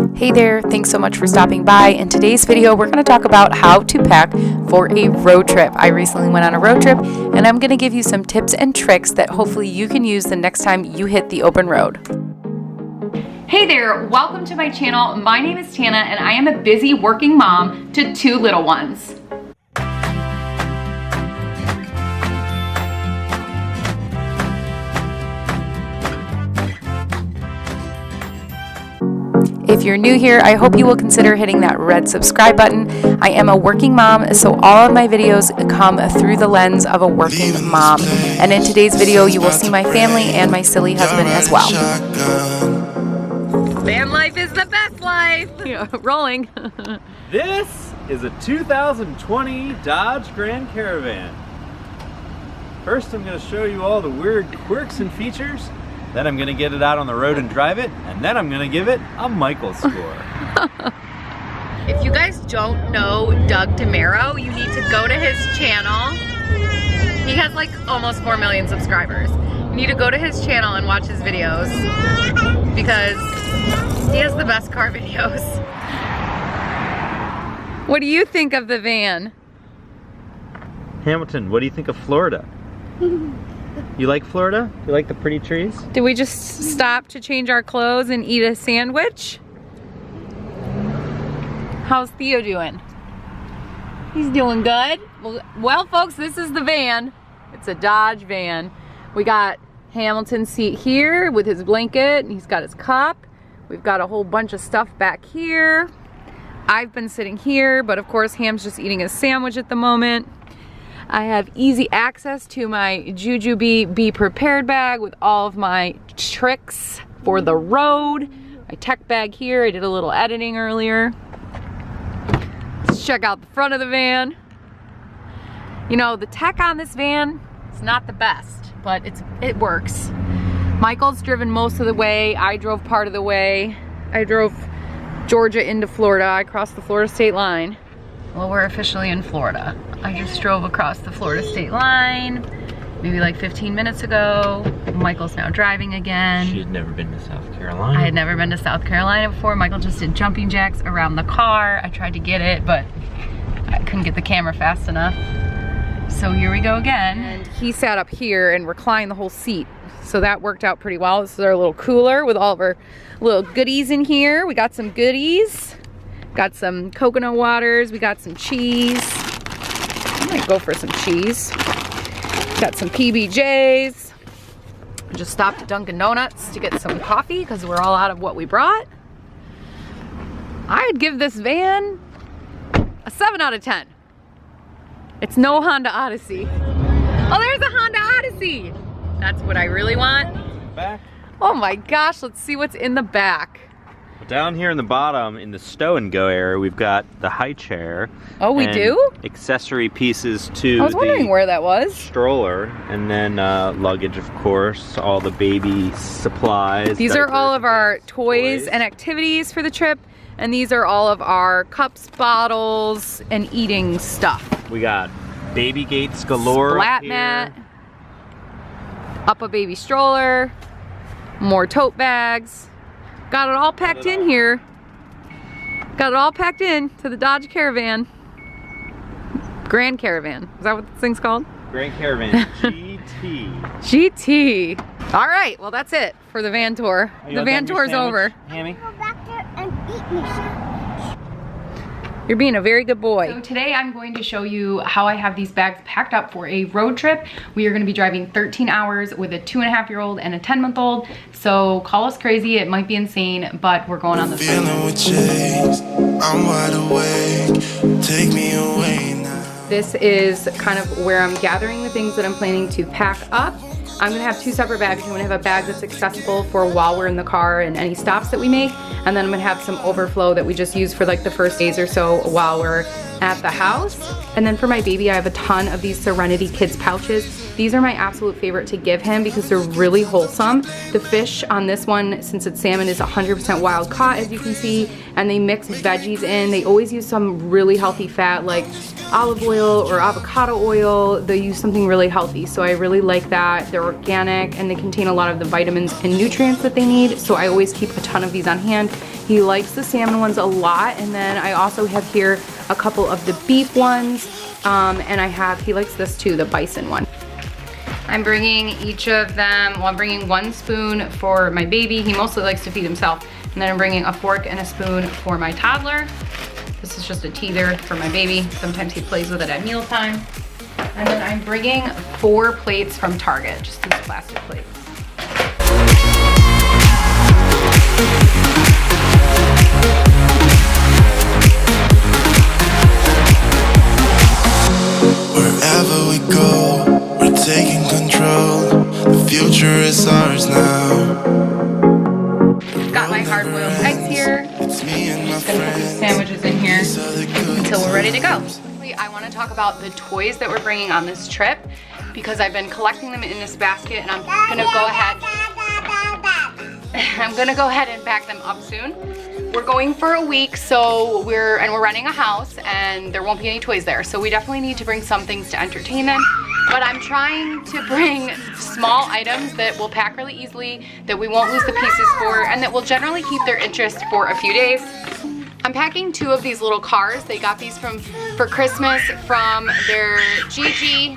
Hey there, thanks so much for stopping by. In today's video, we're going to talk about how to pack for a road trip. I recently went on a road trip and I'm going to give you some tips and tricks that hopefully you can use the next time you hit the open road. Hey there, welcome to my channel. My name is Tana and I am a busy working mom to two little ones. If you're new here, I hope you will consider hitting that red subscribe button. I am a working mom, so all of my videos come through the lens of a working mom. And in today's video, you will see my family and my silly husband as well. Van life is the best life! Yeah, rolling. This is a 2020 Dodge Grand Caravan. First, I'm going to show you all the weird quirks and features. Then I'm gonna get it out on the road and drive it, and then I'm gonna give it a Michael score. If you guys don't know Doug DeMero, you need to go to his channel. He has like almost 4 million subscribers. You need to go to his channel and watch his videos because he has the best car videos. What do you think of the van? Hamilton, what do you think of Florida? You like Florida? You like the pretty trees? Did we just stop to change our clothes and eat a sandwich? How's Theo doing? He's doing good. Well, folks, this is the van. It's a Dodge van. We got Hamilton's seat here with his blanket, and he's got his cup. We've got a whole bunch of stuff back here. I've been sitting here, but of course Ham's just eating his sandwich at the moment. I have easy access to my Jujubee Be Prepared bag with all of my tricks for the road. My tech bag here, I did a little editing earlier. Let's check out the front of the van. You know, the tech on this van is not the best, but it works. Michael's driven most of the way. I drove part of the way. I drove Georgia into Florida. I crossed the Florida state line. Well, we're officially in Florida. I just drove across the Florida state line maybe like 15 minutes ago. Michael's now driving again. She had never been to South Carolina. I had never been to South Carolina before. Michael just did jumping jacks around the car. I tried to get it, but I couldn't get the camera fast enough. So here we go again. And he sat up here and reclined the whole seat. So that worked out pretty well. This is our little cooler with all of our little goodies in here. We got some goodies. Got some coconut waters, we got some cheese. I might go for some cheese. Got some PBJs. Just stopped at Dunkin' Donuts to get some coffee because we're all out of what we brought. I'd give this van a 7 out of 10. It's no Honda Odyssey. Oh, there's a Honda Odyssey. That's what I really want. Back. Oh my gosh, let's see what's in the back. Down here in the bottom, in the stow and go area, we've got the high chair. Oh, we do? Accessory pieces to I was wondering where that was. Stroller, and then luggage, of course, all the baby supplies. These are all of our toys and activities for the trip, and these are all of our cups, bottles, and eating stuff. We got baby gates galore. Splat mat, up a baby stroller, more tote bags. Got it all packed in here. Got it all packed in to the Dodge Caravan. Grand Caravan. Is that what this thing's called? Grand Caravan GT. GT. All right, well that's it for the van tour. The van tour's over. Hammy? Go back there and eat me sandwich. You're being a very good boy. So today I'm going to show you how I have these bags packed up for a road trip. We are going to be driving 13 hours with a 2.5-year-old and a 10-month-old. So call us crazy, it might be insane, but we're going on this trip. I'm wide awake. Take me away now. This is kind of where I'm gathering the things that I'm planning to pack up. I'm gonna have 2 separate bags. I'm gonna have a bag that's accessible for while we're in the car and any stops that we make. And then I'm gonna have some overflow that we just use for like the first days or so while we're at the house. And then for my baby, I have a ton of these Serenity Kids pouches. These are my absolute favorite to give him because they're really wholesome. The fish on this one, since it's salmon, is 100% wild caught, as you can see, and they mix veggies in. They always use some really healthy fat like olive oil or avocado oil. They use something really healthy, so I really like that. They're organic and they contain a lot of the vitamins and nutrients that they need, so I always keep a ton of these on hand. He likes the salmon ones a lot, and then I also have here a couple of the beef ones, and he likes this too, the bison one. I'm bringing each of them, well, I'm bringing 1 spoon for my baby. He mostly likes to feed himself. And then I'm bringing a fork and a spoon for my toddler. This is just a teether for my baby. Sometimes he plays with it at mealtime. And then I'm bringing 4 plates from Target, just these plastic plates. Wherever we go, we're taking control. The future is ours now. Got my hard-boiled eggs here. It's me and my Just gonna put these friends. sandwiches in here These are the good until we're ready to go. times. I want to talk about the toys that we're bringing on this trip because I've been collecting them in this basket, and I'm gonna go ahead and pack them up soon. We're going for a week, so we're renting a house, and there won't be any toys there, so we definitely need to bring some things to entertain them. But I'm trying to bring small items that will pack really easily, that we won't lose the pieces for, and that will generally keep their interest for a few days. I'm packing 2 of these little cars. They got these for Christmas from their Gigi,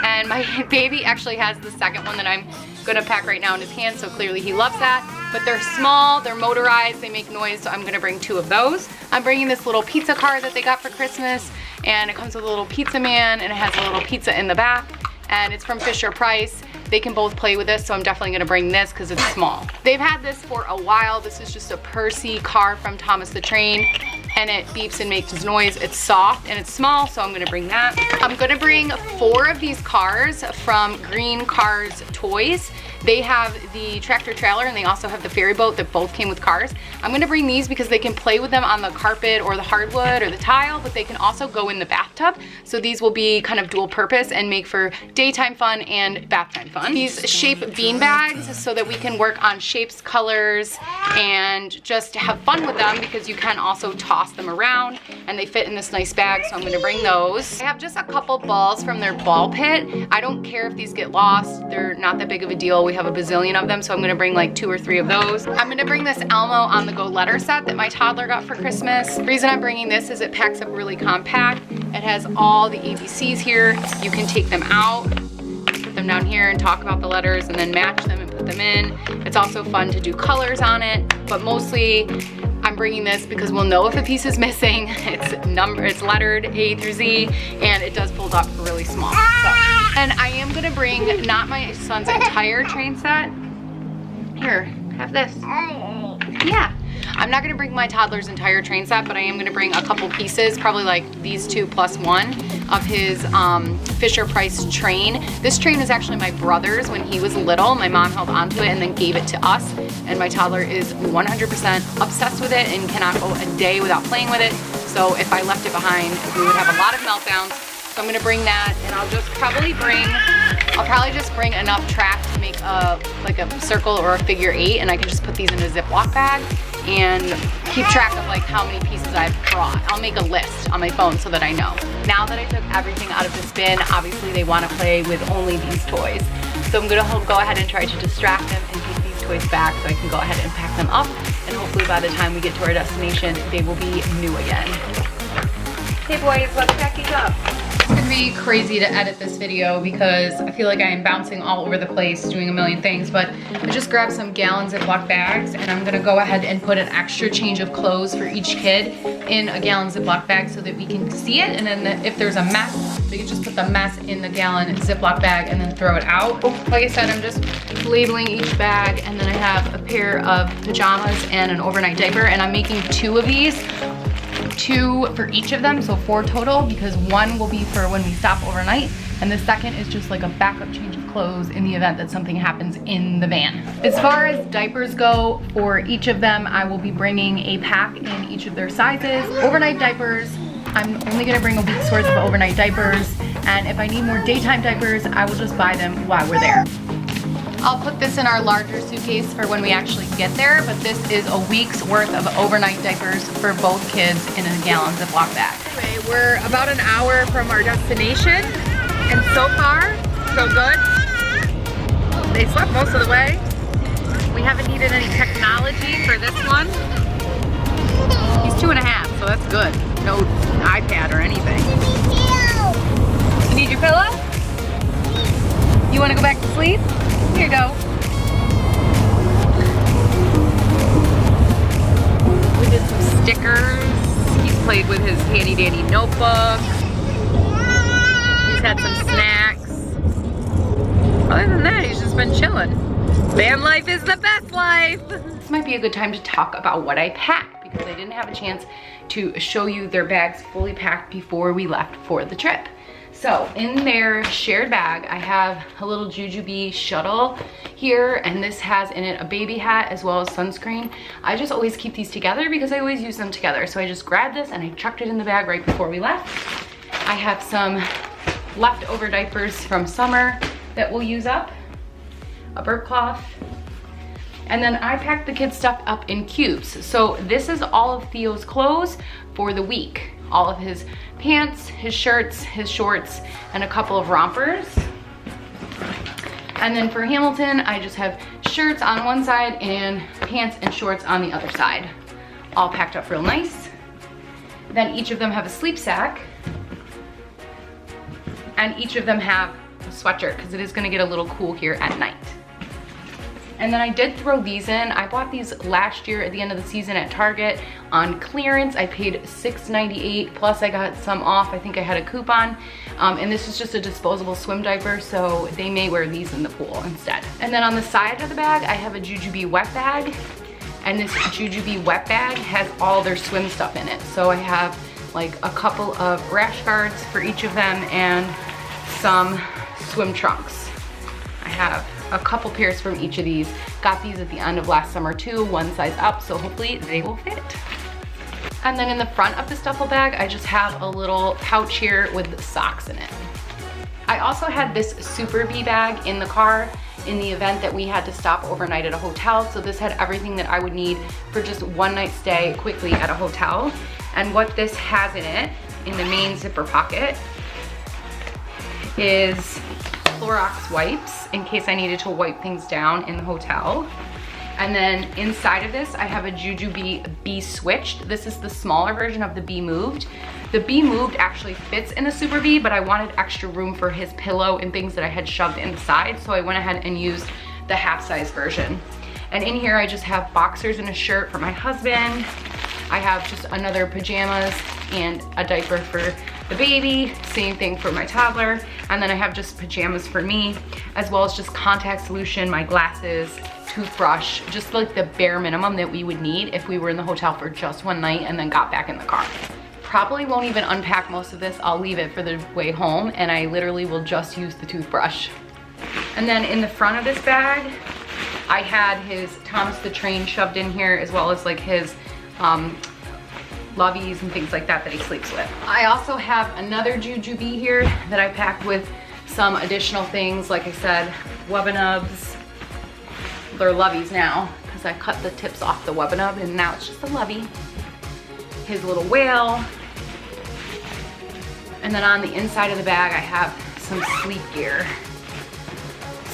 and my baby actually has the second one that I'm gonna pack right now in his hand, so clearly he loves that. But they're small, they're motorized, they make noise, so I'm gonna bring 2 of those. I'm bringing this little pizza car that they got for Christmas, and it comes with a little pizza man, and it has a little pizza in the back, and it's from Fisher-Price. They can both play with this, so I'm definitely gonna bring this because it's small. They've had this for a while. This is just a Percy car from Thomas the Train, and it beeps and makes noise. It's soft and it's small, so I'm gonna bring that. I'm gonna bring 4 of these cars from Green Cars Toys. They have the tractor trailer and they also have the ferry boat that both came with cars. I'm gonna bring these because they can play with them on the carpet or the hardwood or the tile, but they can also go in the bathtub. So these will be kind of dual purpose and make for daytime fun and bath time fun. These shape bean bags so that we can work on shapes, colors, and just have fun with them because you can also toss them around and they fit in this nice bag, so I'm gonna bring those. I have just a couple balls from their ball pit. I don't care if these get lost. They're not that big of a deal. We have a bazillion of them, so I'm gonna bring like 2 or 3 of those. I'm gonna bring this Elmo on the go letter set that my toddler got for Christmas. The reason I'm bringing this is it packs up really compact. It has all the ABCs here. You can take them out, put them down here and talk about the letters and then match them and put them in. It's also fun to do colors on it, but mostly I'm bringing this because we'll know if a piece is missing. It's lettered A through Z, and it does fold up really small. So. And I am gonna bring not my son's entire train set. Here, have this. Yeah. I'm not gonna bring my toddler's entire train set, but I am gonna bring a couple pieces, probably like these 2 plus 1 of his Fisher-Price train. This train is actually my brother's when he was little. My mom held onto it and then gave it to us, and my toddler is 100% obsessed with it and cannot go a day without playing with it. So if I left it behind, we would have a lot of meltdowns. So I'm gonna bring that, and I'll probably just bring enough track to make like a circle or a figure 8, and I can just put these in a Ziploc bag and keep track of like how many pieces I've brought. I'll make a list on my phone so that I know. Now that I took everything out of this bin, obviously they want to play with only these toys. So I'm gonna go ahead and try to distract them and take these toys back so I can go ahead and pack them up, and hopefully by the time we get to our destination, they will be new again. Hey boys, let's pack these up. It's gonna be crazy to edit this video because I feel like I am bouncing all over the place doing a million things, but I just grabbed some gallon Ziploc bags, and I'm gonna go ahead and put an extra change of clothes for each kid in a gallon Ziploc bag so that we can see it, and then if there's a mess, we can just put the mess in the gallon Ziploc bag and then throw it out. Like I said, I'm just labeling each bag, and then I have a pair of pajamas and an overnight diaper, and I'm making 2 of these. 2 for each of them, so 4 total, because 1 will be for when we stop overnight, and the second is just like a backup change of clothes in the event that something happens in the van. As far as diapers go, for each of them, I will be bringing a pack in each of their sizes. Overnight diapers, I'm only gonna bring a week's worth of overnight diapers, and if I need more daytime diapers, I will just buy them while we're there. I'll put this in our larger suitcase for when we actually get there, but this is a week's worth of overnight diapers for both kids in a gallon Ziploc bag. Anyway, we're about an hour from our destination, and so far, so good. They slept most of the way. We haven't needed any technology for this one. He's 2.5, so that's good. No iPad or anything. You need your pillow? You want to go back to sleep? Here you go. We did some stickers. He's played with his handy dandy notebook. He's had some snacks. Other than that, he's just been chilling. Van life is the best life. This might be a good time to talk about what I packed, because I didn't have a chance to show you their bags fully packed before we left for the trip. So in their shared bag, I have a little Jujubee shuttle here, and this has in it a baby hat as well as sunscreen. I just always keep these together because I always use them together. So I just grabbed this and I chucked it in the bag right before we left. I have some leftover diapers from summer that we'll use up, a burp cloth, and then I packed the kids' stuff up in cubes. So this is all of Theo's clothes for the week. All of his pants, his shirts, his shorts, and a couple of rompers. And then for Hamilton, I just have shirts on one side and pants and shorts on the other side. All packed up real nice. Then each of them have a sleep sack. And each of them have a sweatshirt because it is gonna get a little cool here at night. And then I did throw these in. I bought these last year at the end of the season at Target on clearance. I paid $6.98 plus I got some off. I think I had a coupon. And this is just a disposable swim diaper, so they may wear these in the pool instead. And then on the side of the bag, I have a Jujubee wet bag. And this Jujubee wet bag has all their swim stuff in it. So I have like a couple of rash guards for each of them and some swim trunks. I have a couple pairs from each of these. Got these at the end of last summer too, one size up, so hopefully they will fit. And then in the front of the duffel bag, I just have a little pouch here with socks in it. I also had this Super Bee bag in the car in the event that we had to stop overnight at a hotel, so this had everything that I would need for just one night stay quickly at a hotel. And what this has in it, in the main zipper pocket, is Clorox wipes in case I needed to wipe things down in the hotel. And then inside of this, I have a Jujubee Bee Switched. This is the smaller version of the Bee Moved. The Bee Moved actually fits in the Super Bee, but I wanted extra room for his pillow and things that I had shoved inside, so I went ahead and used the half-size version. And in here, I just have boxers and a shirt for my husband. I have just another pajamas and a diaper for the baby, same thing for my toddler, and then I have just pajamas for me, as well as just contact solution, my glasses, toothbrush, just like the bare minimum that we would need if we were in the hotel for just one night and then got back in the car. Probably won't even unpack most of this, I'll leave it for the way home, and I literally will just use the toothbrush. And then in the front of this bag, I had his Thomas the Train shoved in here, as well as like his loveys and things like that he sleeps with. I also have another Jujubee here that I packed with some additional things. Like I said, Wubbanubs. They're loveys now because I cut the tips off the Wubbanub and now it's just a lovey. His little whale. And then on the inside of the bag, I have some sleep gear.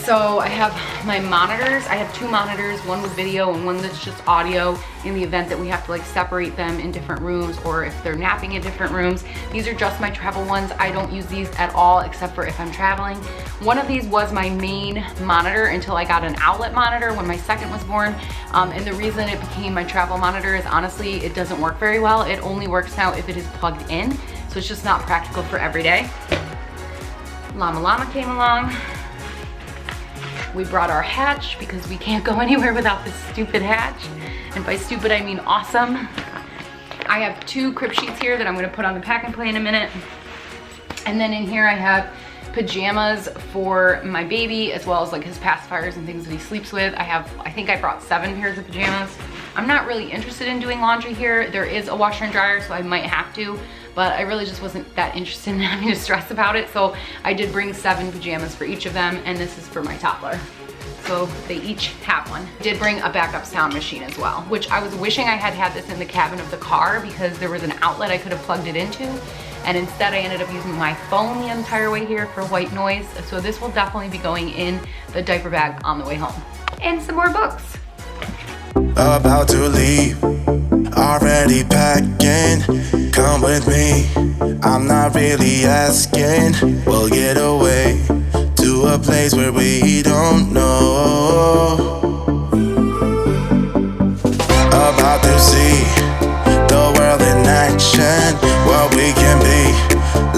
So I have my monitors. I have two monitors, one with video and one that's just audio in the event that we have to like separate them in different rooms or if they're napping in different rooms. These are just my travel ones. I don't use these at all except for if I'm traveling. One of these was my main monitor until I got an outlet monitor when my second was born. And the reason it became my travel monitor is honestly, it doesn't work very well. It only works now if it is plugged in. So it's just not practical for every day. Llama came along. We brought our hatch because we can't go anywhere without this stupid hatch. And by stupid, I mean awesome. I have two crib sheets here that I'm gonna put on the pack and play in a minute. And then in here I have pajamas for my baby, as well as like his pacifiers and things that he sleeps with. I think I brought 7 pairs of pajamas. I'm not really interested in doing laundry here. There is a washer and dryer, so I might have to, but I really just wasn't that interested in having to stress about it. So I did bring 7 pajamas for each of them, and this is for my toddler. So they each have one. Did bring a backup sound machine as well, which I was wishing I had had this in the cabin of the car because there was an outlet I could have plugged it into. And instead I ended up using my phone the entire way here for white noise. So this will definitely be going in the diaper bag on the way home. And some more books. About to leave, already packing. Come with me, I'm not really asking. We'll get away to a place where we don't know. About to see the world in action, what we can be,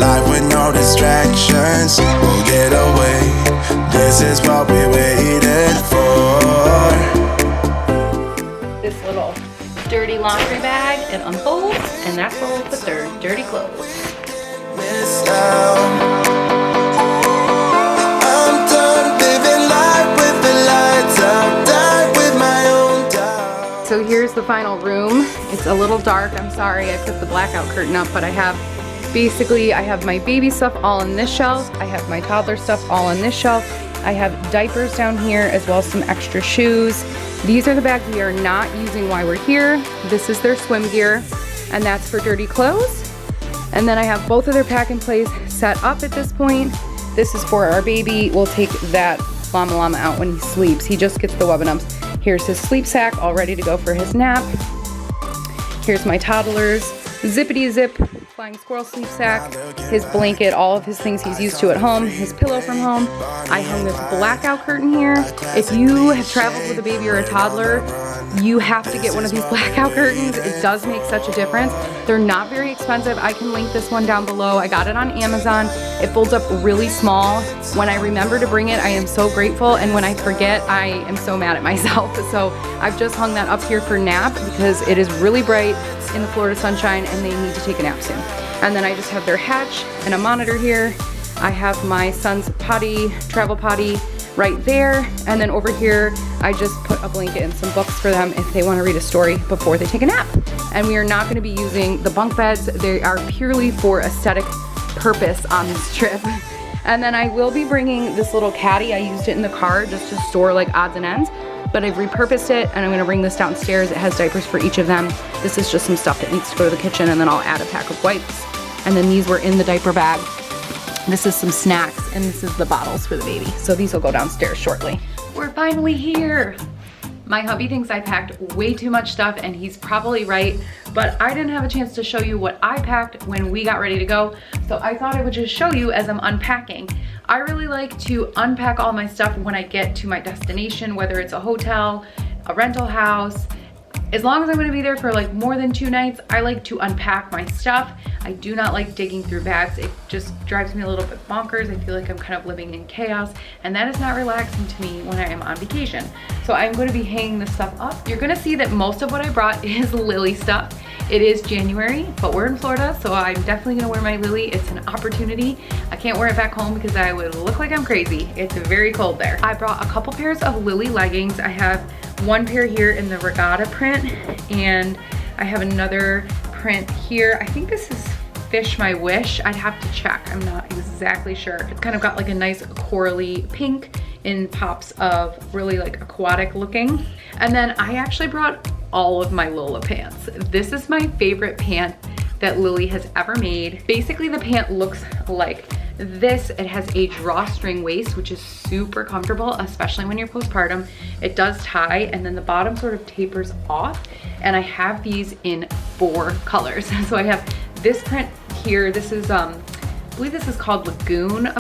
life with no distractions. We'll get away, this is what we waited for. This little dirty laundry bag, it unfolds, and that's where we'll put their dirty clothes. Miss out. I'm done living life with the lights out, die with my own doubt. So here's the final room. It's a little dark, I'm sorry, I put the blackout curtain up, but I have my baby stuff all in this shelf, I have my toddler stuff all in this shelf, I have diapers down here as well as some extra shoes. These are the bags we are not using while we're here. This is their swim gear, and that's for dirty clothes. And then I have both of their pack and plays set up at this point. This is for our baby. We'll take that llama out when he sleeps. He just gets the Webinums. Here's his sleep sack, all ready to go for his nap. Here's my toddler's zippity zip flying squirrel sleep sack, his blanket, all of his things he's used to at home, his pillow from home. I hung this blackout curtain here. If you have traveled with a baby or a toddler, you have to get one of these blackout curtains. It does make such a difference. They're not very expensive. I can link this one down below. I got it on Amazon. It folds up really small. When I remember to bring it, I am so grateful, and when I forget, I am so mad at myself. So I've just hung that up here for nap because it is really bright in the Florida sunshine and they need to take a nap soon. And then I just have their hatch and a monitor here. I have my son's potty, travel potty right there. And then over here, I just put a blanket and some books for them if they want to read a story before they take a nap. And we are not going to be using the bunk beds. They are purely for aesthetic purpose on this trip. And then I will be bringing this little caddy. I used it in the car just to store like odds and ends, but I've repurposed it and I'm gonna bring this downstairs. It has diapers for each of them. This is just some stuff that needs to go to the kitchen, and then I'll add a pack of wipes. And then these were in the diaper bag. This is some snacks, and this is the bottles for the baby. So these will go downstairs shortly. We're finally here. My hubby thinks I packed way too much stuff, and he's probably right, but I didn't have a chance to show you what I packed when we got ready to go, so I thought I would just show you as I'm unpacking. I really like to unpack all my stuff when I get to my destination, whether it's a hotel, a rental house. As long as I'm gonna be there for like more than 2 nights, I like to unpack my stuff. I do not like digging through bags. It just drives me a little bit bonkers. I feel like I'm kind of living in chaos, and that is not relaxing to me when I am on vacation. So I'm gonna be hanging this stuff up. You're gonna see that most of what I brought is Lily stuff. It is January, but we're in Florida, so I'm definitely gonna wear my Lily. It's an opportunity. I can't wear it back home because I would look like I'm crazy. It's very cold there. I brought a couple pairs of Lily leggings. I have one pair here in the regatta print, and I have another print here. I think this is Fish My Wish. I'd have to check. I'm not exactly sure. It's kind of got like a nice corally pink in pops of really like aquatic looking. And then I actually brought all of my Lola pants. This is my favorite pant that Lily has ever made. Basically the pant looks like this. It has a drawstring waist, which is super comfortable, especially when you're postpartum. It does tie, and then the bottom sort of tapers off. And I have these in 4 colors. So I have this print here. This is, I believe this is called Lagoon.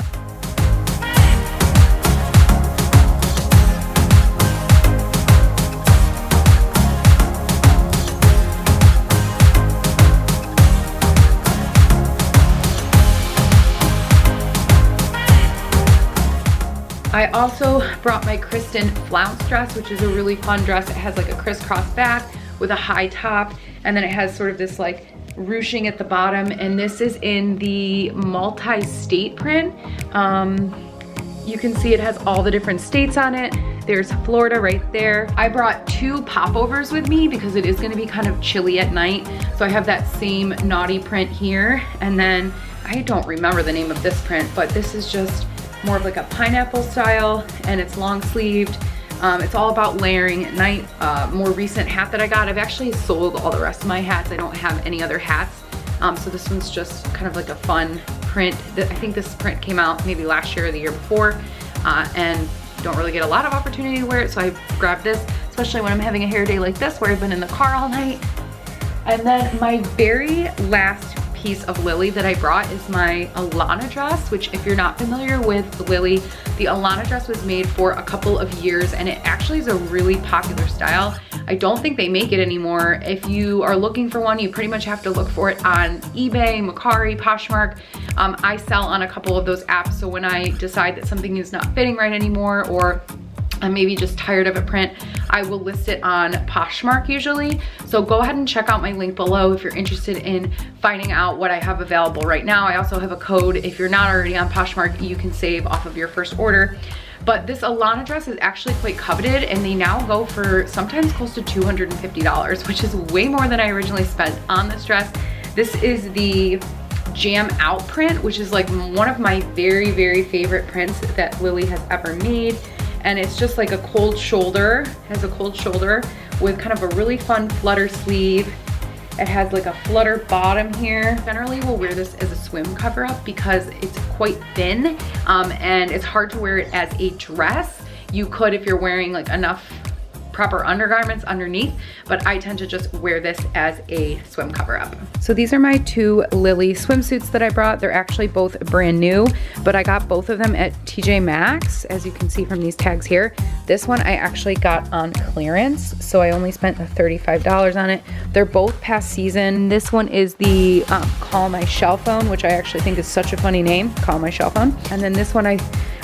I also brought my Kristen flounce dress, which is a really fun dress. It has like a crisscross back with a high top, and then it has sort of this like ruching at the bottom, and this is in the multi-state print. You can see it has all the different states on it. There's Florida right there. I brought 2 popovers with me because it is gonna be kind of chilly at night. So I have that same naughty print here. And then I don't remember the name of this print, but this is just more of like a pineapple style, and it's long sleeved. It's all about layering at night. More recent hat that I got, I've actually sold all the rest of my hats. I don't have any other hats. So this one's just kind of like a fun print. I think this print came out maybe last year or the year before, and don't really get a lot of opportunity to wear it, so I grabbed this, especially when I'm having a hair day like this where I've been in the car all night. And then my very last piece of Lily that I brought is my Alana dress, which if you're not familiar with Lily, the Alana dress was made for a couple of years, and it actually is a really popular style. I don't think they make it anymore. If you are looking for one, you pretty much have to look for it on eBay, Mercari, Poshmark. I sell on a couple of those apps, so when I decide that something is not fitting right anymore, or I'm maybe just tired of a print, I will list it on Poshmark usually. So go ahead and check out my link below if you're interested in finding out what I have available right now. I also have a code. If you're not already on Poshmark, you can save off of your first order. But this Alana dress is actually quite coveted, and they now go for sometimes close to $250, which is way more than I originally spent on this dress. This is the Jam Out print, which is like one of my very, very favorite prints that Lily has ever made. And it's just like a cold shoulder, has a cold shoulder with kind of a really fun flutter sleeve. It has like a flutter bottom here. Generally we'll wear this as a swim cover up because it's quite thin, and it's hard to wear it as a dress. You could if you're wearing like enough proper undergarments underneath, but I tend to just wear this as a swim cover up. So these are my 2 Lily swimsuits that I brought. They're actually both brand new, but I got both of them at TJ Maxx, as you can see from these tags here. This one I actually got on clearance, so I only spent $35 on it. They're both past season. This one is the Call My Shell Phone, which I actually think is such a funny name, Call My Shell Phone. And then this one I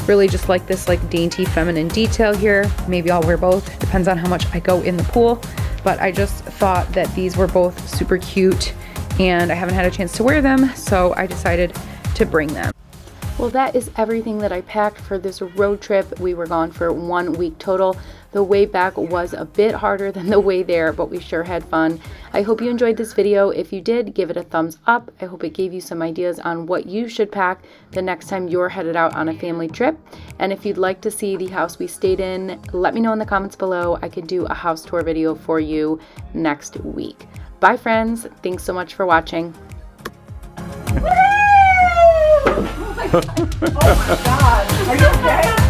really just like this like dainty feminine detail here. Maybe I'll wear both, depends on how much I go in the pool. But I just thought that these were both super cute and I haven't had a chance to wear them, so I decided to bring them. Well, that is everything that I packed for this road trip. We were gone for 1 week total. The way back was a bit harder than the way there, but we sure had fun. I hope you enjoyed this video. If you did, give it a thumbs up. I hope it gave you some ideas on what you should pack the next time you're headed out on a family trip. And if you'd like to see the house we stayed in, let me know in the comments below. I could do a house tour video for you next week. Bye friends, thanks so much for watching. Oh my God, are you okay?